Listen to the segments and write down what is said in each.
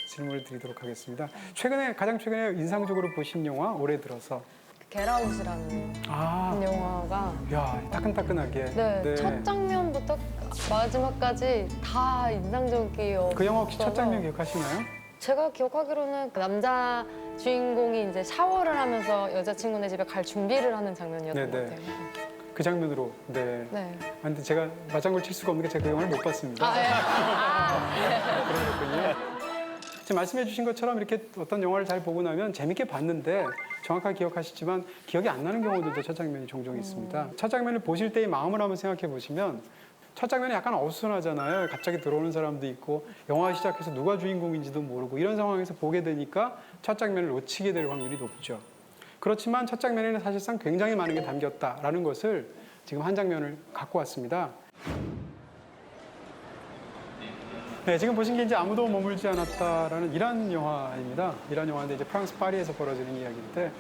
질문을 드리도록 하겠습니다. 가장 최근에 인상적으로 보신 영화 올해 들어서 겟아웃이라는 아, 영화가 야 따끈따끈하게 네, 첫 장면부터 마지막까지 다 인상적이었어요. 그 영화 혹시 첫 장면 기억하시나요? 제가 기억하기로는 그 남자 주인공이 이제 샤워를 하면서 여자친구네 집에 갈 준비를 하는 장면이었던 네네. 것 같아요. 그 장면으로 네. 네. 아, 근데 제가 맞장구를 칠 수가 없는 게 제가 그 영화를 못 봤습니다. 그런 거군요. 지금 말씀해 주신 것처럼 이렇게 어떤 영화를 잘 보고 나면 재밌게 봤는데 정확하게 기억하시지만 기억이 안 나는 경우들도 첫 장면이 종종 있습니다. 첫 장면을 보실 때의 마음을 한번 생각해 보시면 첫 장면이 약간 어수선하잖아요. 갑자기 들어오는 사람도 있고 영화 시작해서 누가 주인공인지도 모르고 이런 상황에서 보게 되니까 첫 장면을 놓치게 될 확률이 높죠. 그렇지만 첫 장면에는 사실상 굉장히 많은 게 담겼다라는 것을 지금 한 장면을 갖고 왔습니다. 네, 지금 보신 게 이제 아무도 머물지 않았다라는 이란 영화입니다. 이란 영화인데 이제 프랑스 파리에서 벌어지는 이야기인데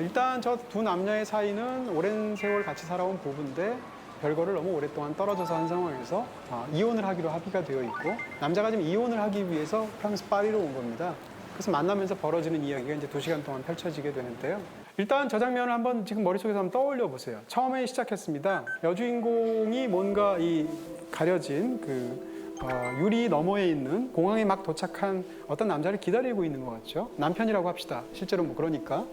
일단 저 두 남녀의 사이는 오랜 세월 같이 살아온 부부인데 별거를 너무 오랫동안 떨어져서 한 상황에서 이혼을 하기로 합의가 되어 있고 남자가 지금 이혼을 하기 위해서 프랑스 파리로 온 겁니다. 그래서 만나면서 벌어지는 이야기가 이제 2시간 동안 펼쳐지게 되는데요. 일단 저 장면을 한번 지금 머릿속에서 한번 떠올려 보세요. 처음에 시작했습니다. 여주인공이 뭔가 이 가려진 유리 너머에 있는 공항에 막 도착한 어떤 남자를 기다리고 있는 것 같죠. 남편이라고 합시다. 실제로 뭐 그러니까.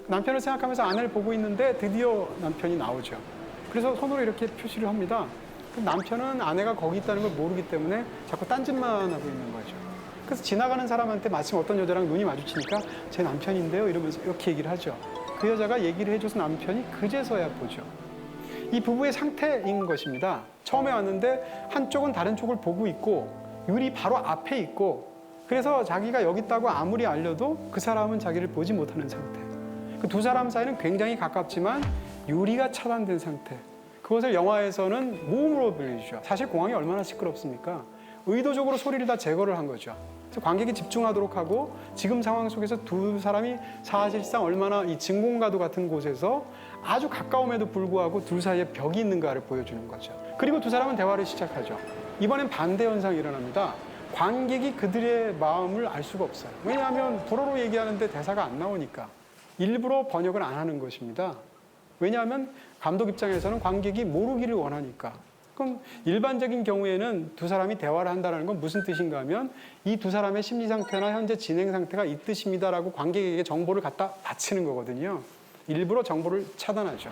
남편을 생각하면서 아내를 보고 있는데 드디어 남편이 나오죠. 그래서 손으로 이렇게 표시를 합니다. 남편은 아내가 거기 있다는 걸 모르기 때문에 자꾸 딴짓만 하고 있는 거죠. 그래서 지나가는 사람한테 마침 어떤 여자랑 눈이 마주치니까 제 남편인데요 이러면서 이렇게 얘기를 하죠. 그 여자가 얘기를 해줘서 남편이 그제서야 보죠. 이 부부의 상태인 것입니다. 처음에 왔는데 한쪽은 다른 쪽을 보고 있고 유리 바로 앞에 있고 그래서 자기가 여기 있다고 아무리 알려도 그 사람은 자기를 보지 못하는 상태. 그 두 사람 사이는 굉장히 가깝지만 유리가 차단된 상태. 그것을 영화에서는 모음으로 빌려주죠. 사실 공항이 얼마나 시끄럽습니까? 의도적으로 소리를 다 제거를 한 거죠. 그래서 관객이 집중하도록 하고 지금 상황 속에서 두 사람이 사실상 얼마나 이 진공과도 같은 곳에서 아주 가까움에도 불구하고 둘 사이에 벽이 있는가를 보여주는 거죠. 그리고 두 사람은 대화를 시작하죠. 이번엔 반대 현상이 일어납니다. 관객이 그들의 마음을 알 수가 없어요. 왜냐하면 불어로 얘기하는데 대사가 안 나오니까. 일부러 번역을 안 하는 것입니다. 왜냐하면 감독 입장에서는 관객이 모르기를 원하니까. 그럼 일반적인 경우에는 두 사람이 대화를 한다는 건 무슨 뜻인가 하면 이 두 사람의 심리 상태나 현재 진행 상태가 이 뜻입니다라고 관객에게 정보를 갖다 바치는 거거든요. 일부러 정보를 차단하죠.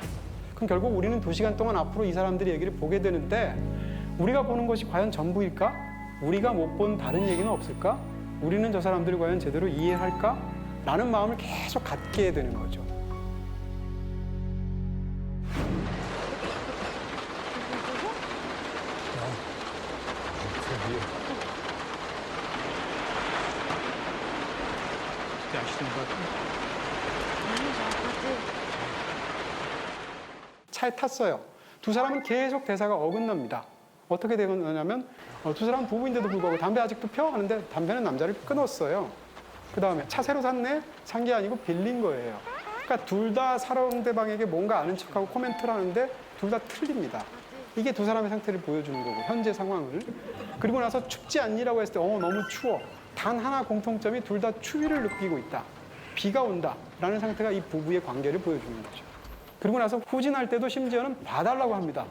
그럼 결국 우리는 2시간 동안 앞으로 이 사람들의 얘기를 보게 되는데 우리가 보는 것이 과연 전부일까? 우리가 못 본 다른 얘기는 없을까? 우리는 저 사람들을 과연 제대로 이해할까? 라는 마음을 계속 갖게 되는 거죠. 차에 탔어요. 두 사람은 계속 대사가 어긋납니다. 어떻게 되냐면 두 사람은 부부인데도 불구하고 담배 아직도 펴? 하는데 담배는 남자를 끊었어요. 그 다음에 차 새로 샀네? 산 게 아니고 빌린 거예요. 그러니까 둘 다 상대방에게 뭔가 아는 척하고 코멘트를 하는데 둘 다 틀립니다. 이게 두 사람의 상태를 보여주는 거고 현재 상황을. 그리고 나서 춥지 않니라고 했을 때 너무 추워. 단 하나 공통점이 둘 다 추위를 느끼고 있다. 비가 온다 라는 상태가 이 부부의 관계를 보여주는 거죠. 그리고 나서 후진할 때도 심지어는 봐달라고 합니다.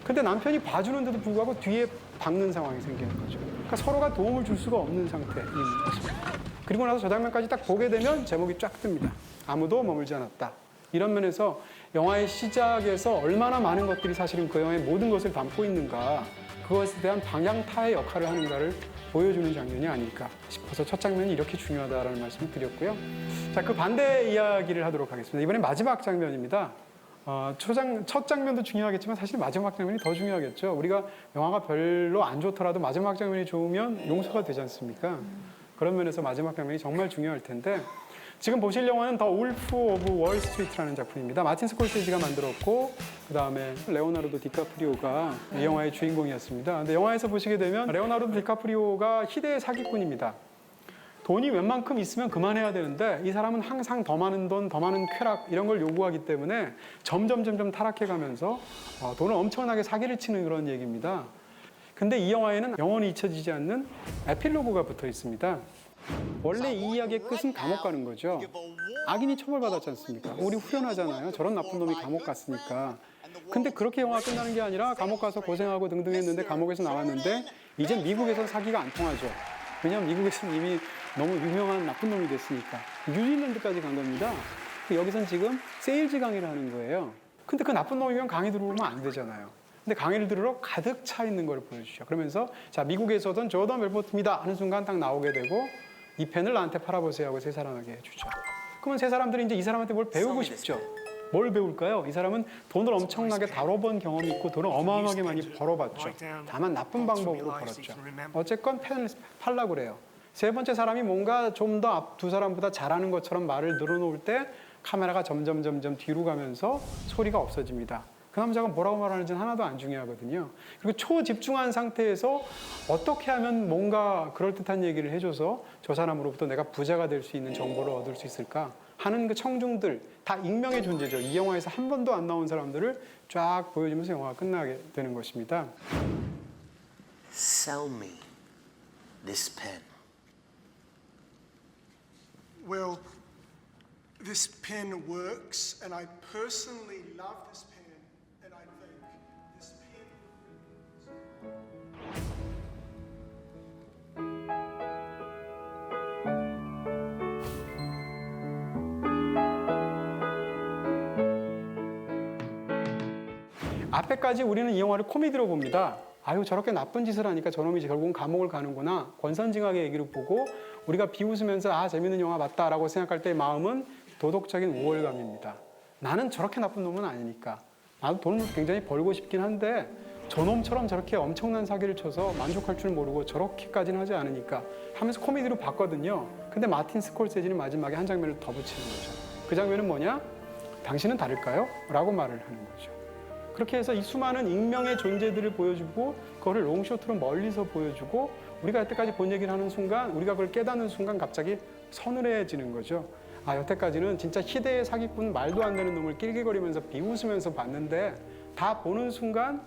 근데 남편이 봐주는데도 불구하고 뒤에 박는 상황이 생기는 거죠. 그러니까 서로가 도움을 줄 수가 없는 상태인 것입니다. 그리고 나서 저 장면까지 딱 보게 되면 제목이 쫙 뜹니다. 아무도 머물지 않았다. 이런 면에서 영화의 시작에서 얼마나 많은 것들이 사실은 그 영화의 모든 것을 담고 있는가, 그것에 대한 방향타의 역할을 하는가를 보여주는 장면이 아닐까 싶어서 첫 장면이 이렇게 중요하다라는 말씀을 드렸고요. 자, 그 반대 이야기를 하도록 하겠습니다. 이번엔 마지막 장면입니다. 첫 장면도 중요하겠지만 사실 마지막 장면이 더 중요하겠죠. 우리가 영화가 별로 안 좋더라도 마지막 장면이 좋으면 용서가 되지 않습니까? 그런 면에서 마지막 장면이 정말 중요할 텐데 지금 보실 영화는 더 울프 오브 월스트리트라는 작품입니다. 마틴 스콜세지가 만들었고 그 다음에 레오나르도 디카프리오가 이 영화의 주인공이었습니다. 근데 영화에서 보시게 되면 레오나르도 디카프리오가 희대의 사기꾼입니다. 돈이 웬만큼 있으면 그만해야 되는데 이 사람은 항상 더 많은 돈, 더 많은 쾌락 이런 걸 요구하기 때문에 점점 타락해가면서 돈을 엄청나게 사기를 치는 그런 얘기입니다. 근데 이 영화에는 영원히 잊혀지지 않는 에필로그가 붙어 있습니다. 원래 이 이야기의 끝은 감옥 가는 거죠. 악인이 처벌받았지 않습니까? 우리 후련하잖아요. 저런 나쁜 놈이 감옥 갔으니까. 근데 그렇게 영화가 끝나는 게 아니라 감옥 가서 고생하고 등등 했는데 감옥에서 나왔는데 이제 미국에선 사기가 안 통하죠. 왜냐하면 미국에서는 이미 너무 유명한 나쁜 놈이 됐으니까. 뉴질랜드까지 간 겁니다. 여기선 지금 세일즈 강의를 하는 거예요. 근데 그 나쁜 놈이면 강의 들어오면 안 되잖아요. 근데 강의를 들으러 가득 차 있는 걸 보여주죠. 그러면서 자, 미국에서던 조던 벨포트입니다 하는 순간 딱 나오게 되고 이 펜을 나한테 팔아보세요 하고 세 사람에게 해주죠. 그러면 세 사람들이 이제 이 사람한테 뭘 배우고 싶죠. 뭘 배울까요? 이 사람은 돈을 엄청나게 다뤄본 경험이 있고 돈을 어마어마하게 많이 벌어봤죠. 다만 나쁜 방법으로 벌었죠. 어쨌건 펜을 팔라고 그래요. 세 번째 사람이 뭔가 좀 더 두 사람보다 잘하는 것처럼 말을 늘어놓을 때 카메라가 점점 뒤로 가면서 소리가 없어집니다. 그 남자가 뭐라고 말하는지는 하나도 안 중요하거든요. 그리고 초집중한 상태에서 어떻게 하면 뭔가 그럴듯한 얘기를 해줘서 저 사람으로부터 내가 부자가 될 수 있는 정보를 얻을 수 있을까 하는 그 청중들, 다 익명의 존재죠. 이 영화에서 한 번도 안 나온 사람들을 쫙 보여주면서 영화가 끝나게 되는 것입니다. Sell me this pen. Well, this pen works, and I personally love this pen, and I think this pen... 앞에까지 우리는 이 영화를 코미디로 봅니다. 아유, 저렇게 나쁜 짓을 하니까 저놈이 결국은 감옥을 가는구나. 권선징악의 얘기를 보고 우리가 비웃으면서 아, 재밌는 영화 맞다라고 생각할 때의 마음은 도덕적인 우월감입니다. 나는 저렇게 나쁜 놈은 아니니까. 나도 돈을 굉장히 벌고 싶긴 한데 저놈처럼 저렇게 엄청난 사기를 쳐서 만족할 줄 모르고 저렇게까지는 하지 않으니까 하면서 코미디로 봤거든요. 근데 마틴 스콜세지는 마지막에 한 장면을 더 붙이는 거죠. 그 장면은 뭐냐? 당신은 다를까요? 라고 말을 하는 거죠. 그렇게 해서 이 수많은 익명의 존재들을 보여주고 그거를 롱쇼트로 멀리서 보여주고 우리가 여태까지 본 얘기를 하는 순간 우리가 그걸 깨닫는 순간 갑자기 서늘해지는 거죠. 아, 여태까지는 진짜 희대의 사기꾼 말도 안 되는 놈을 낄낄거리면서 비웃으면서 봤는데 다 보는 순간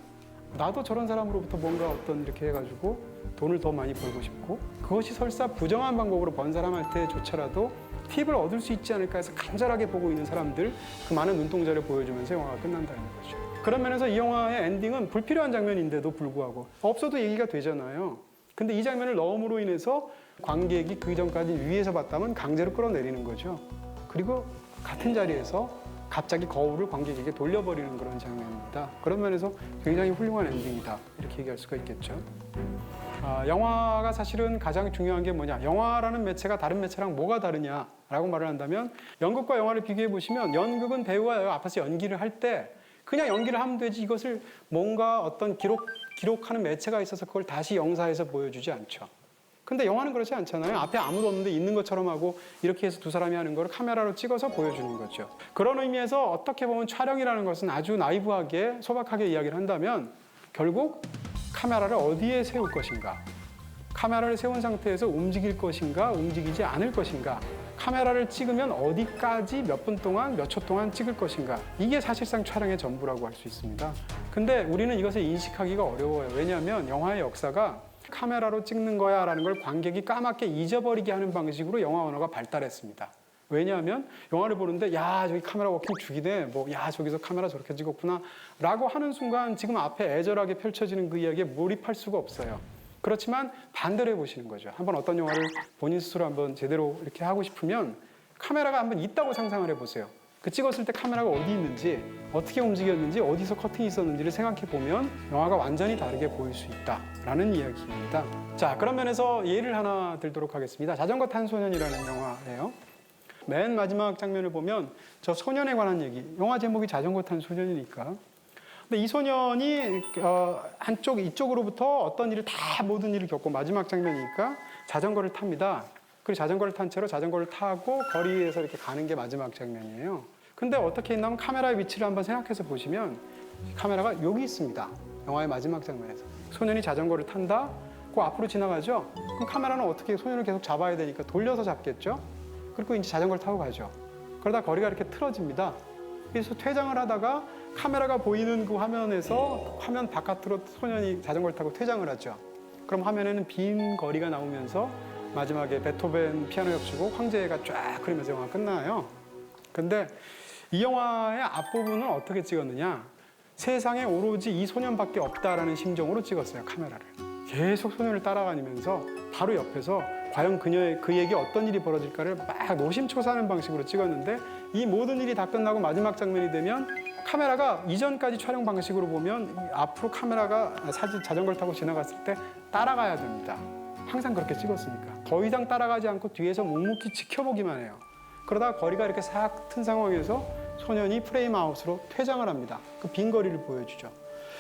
나도 저런 사람으로부터 뭔가 어떤 이렇게 해가지고 돈을 더 많이 벌고 싶고 그것이 설사 부정한 방법으로 번 사람한테조차라도 팁을 얻을 수 있지 않을까 해서 간절하게 보고 있는 사람들 그 많은 눈동자를 보여주면서 영화가 끝난다는 거죠. 그런 면에서 이 영화의 엔딩은 불필요한 장면인데도 불구하고 없어도 얘기가 되잖아요. 근데 이 장면을 넣음으로 인해서 관객이 그 전까지 위에서 봤다면 강제로 끌어내리는 거죠. 그리고 같은 자리에서 갑자기 거울을 관객에게 돌려버리는 그런 장면입니다. 그런 면에서 굉장히 훌륭한 엔딩이다 이렇게 얘기할 수가 있겠죠. 영화가 사실은 가장 중요한 게 뭐냐, 영화라는 매체가 다른 매체랑 뭐가 다르냐라고 말을 한다면 연극과 영화를 비교해 보시면 연극은 배우가 앞에서 연기를 할 때 그냥 연기를 하면 되지 이것을 뭔가 어떤 기록하는 매체가 있어서 그걸 다시 영사해서 보여주지 않죠. 근데 영화는 그렇지 않잖아요. 앞에 아무도 없는데 있는 것처럼 하고 이렇게 해서 두 사람이 하는 걸 카메라로 찍어서 보여주는 거죠. 그런 의미에서 어떻게 보면 촬영이라는 것은 아주 나이브하게 소박하게 이야기를 한다면 결국 카메라를 어디에 세울 것인가, 카메라를 세운 상태에서 움직일 것인가 움직이지 않을 것인가, 카메라를 찍으면 어디까지 몇 분 동안 몇 초 동안 찍을 것인가, 이게 사실상 촬영의 전부라고 할 수 있습니다. 근데 우리는 이것을 인식하기가 어려워요. 왜냐하면 영화의 역사가 카메라로 찍는 거야 라는 걸 관객이 까맣게 잊어버리게 하는 방식으로 영화 언어가 발달했습니다. 왜냐하면 영화를 보는데 야, 저기 카메라 워킹 죽이네, 뭐 야, 저기서 카메라 저렇게 찍었구나 라고 하는 순간 지금 앞에 애절하게 펼쳐지는 그 이야기에 몰입할 수가 없어요. 그렇지만 반대로 해보시는 거죠. 한번 어떤 영화를 본인 스스로 한번 제대로 이렇게 하고 싶으면 카메라가 한번 있다고 상상을 해보세요. 그 찍었을 때 카메라가 어디 있는지, 어떻게 움직였는지, 어디서 커팅이 있었는지를 생각해 보면 영화가 완전히 다르게 보일 수 있다라는 이야기입니다. 자, 그런 면에서 예를 하나 들도록 하겠습니다. 자전거 탄 소년이라는 영화예요. 맨 마지막 장면을 보면 저 소년에 관한 얘기, 영화 제목이 자전거 탄 소년이니까. 근데 이 소년이 이쪽으로부터 어떤 일을 다 모든 일을 겪고 마지막 장면이니까 자전거를 탑니다. 그리고 자전거를 탄 채로 자전거를 타고 거리에서 이렇게 가는 게 마지막 장면이에요. 근데 어떻게 있냐면 카메라의 위치를 한번 생각해서 보시면 카메라가 여기 있습니다. 영화의 마지막 장면에서. 소년이 자전거를 탄다? 그 앞으로 지나가죠? 그럼 카메라는 어떻게 소년을 계속 잡아야 되니까 돌려서 잡겠죠? 그리고 이제 자전거를 타고 가죠. 그러다 거리가 이렇게 틀어집니다. 그래서 퇴장을 하다가 카메라가 보이는 그 화면에서 화면 바깥으로 소년이 자전거를 타고 퇴장을 하죠. 그럼 화면에는 빈 거리가 나오면서 마지막에 베토벤 피아노 협주곡 황제가 쫙 흐르면서 영화가 끝나요. 근데 이 영화의 앞부분은 어떻게 찍었느냐? 세상에 오로지 이 소년밖에 없다라는 심정으로 찍었어요, 카메라를. 계속 소년을 따라다니면서 바로 옆에서 과연 그에게 어떤 일이 벌어질까를 막 노심초사하는 방식으로 찍었는데 이 모든 일이 다 끝나고 마지막 장면이 되면 카메라가 이전까지 촬영 방식으로 보면 앞으로 카메라가 자전거를 타고 지나갔을 때 따라가야 됩니다. 항상 그렇게 찍었으니까. 더 이상 따라가지 않고 뒤에서 묵묵히 지켜보기만 해요. 그러다가 거리가 이렇게 싹 튼 상황에서 소년이 프레임 아웃으로 퇴장을 합니다. 그 빈 거리를 보여주죠.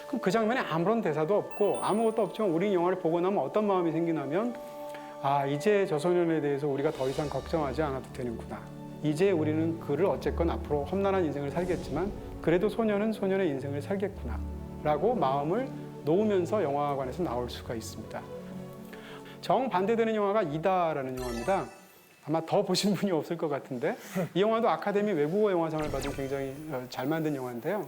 그럼 그 장면에 아무런 대사도 없고 아무것도 없지만 우리 영화를 보고 나면 어떤 마음이 생기냐면 아, 이제 저 소년에 대해서 우리가 더 이상 걱정하지 않아도 되는구나. 이제 우리는 그를 어쨌건 앞으로 험난한 인생을 살겠지만 그래도 소년은 소년의 인생을 살겠구나 라고 마음을 놓으면서 영화관에서 나올 수가 있습니다. 정반대되는 영화가 이다라는 영화입니다. 아마 더 보신 분이 없을 것 같은데 이 영화도 아카데미 외국어 영화상을 받은 굉장히 잘 만든 영화인데요.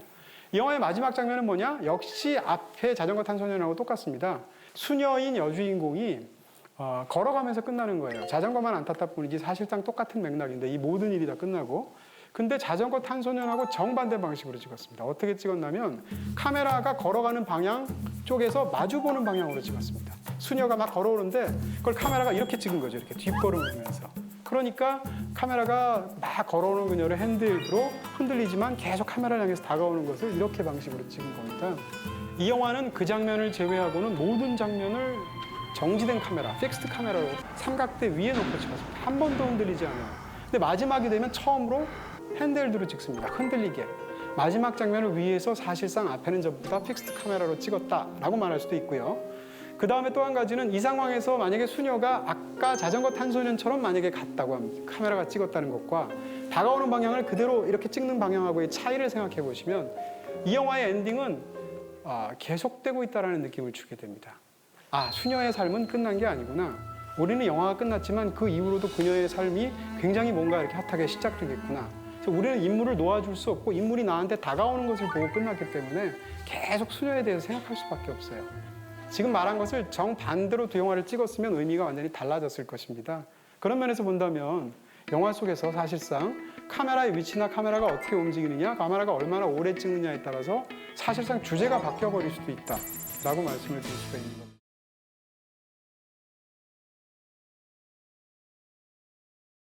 이 영화의 마지막 장면은 뭐냐? 역시 앞에 자전거 탄 소년하고 똑같습니다. 수녀인 여주인공이 걸어가면서 끝나는 거예요. 자전거만 안 탔다 뿐이지 사실상 똑같은 맥락인데 이 모든 일이 다 끝나고 근데 자전거 탄 소년하고 정반대 방식으로 찍었습니다. 어떻게 찍었냐면 카메라가 걸어가는 방향 쪽에서 마주보는 방향으로 찍었습니다. 수녀가 막 걸어오는데 그걸 카메라가 이렇게 찍은 거죠. 이렇게 뒷걸음을 하면서. 그러니까 카메라가 막 걸어오는 그녀를 핸들로 흔들리지만 계속 카메라를 향해서 다가오는 것을 이렇게 방식으로 찍은 겁니다. 이 영화는 그 장면을 제외하고는 모든 장면을 정지된 카메라, 픽스드 카메라로 삼각대 위에 놓고 찍었습니다. 한 번도 흔들리지 않아요. 근데 마지막이 되면 처음으로 핸드헬드로 찍습니다. 흔들리게. 마지막 장면을 위에서 사실상 앞에는 전부 다 픽스드 카메라로 찍었다라고 말할 수도 있고요. 그 다음에 또 한 가지는 이 상황에서 만약에 수녀가 아까 자전거 탄 소년처럼 만약에 갔다고 합니다. 카메라가 찍었다는 것과 다가오는 방향을 그대로 이렇게 찍는 방향하고의 차이를 생각해 보시면 이 영화의 엔딩은 계속되고 있다는 느낌을 주게 됩니다. 아, 수녀의 삶은 끝난 게 아니구나. 우리는 영화가 끝났지만 그 이후로도 그녀의 삶이 굉장히 뭔가 이렇게 핫하게 시작되겠구나. 그래서 우리는 인물을 놓아줄 수 없고 인물이 나한테 다가오는 것을 보고 끝났기 때문에 계속 수녀에 대해서 생각할 수밖에 없어요. 지금 말한 것을 정반대로 두 영화를 찍었으면 의미가 완전히 달라졌을 것입니다. 그런 면에서 본다면 영화 속에서 사실상 카메라의 위치나 카메라가 어떻게 움직이느냐, 카메라가 얼마나 오래 찍느냐에 따라서 사실상 주제가 바뀌어버릴 수도 있다라고 말씀을 드릴 수가 있는 거예요.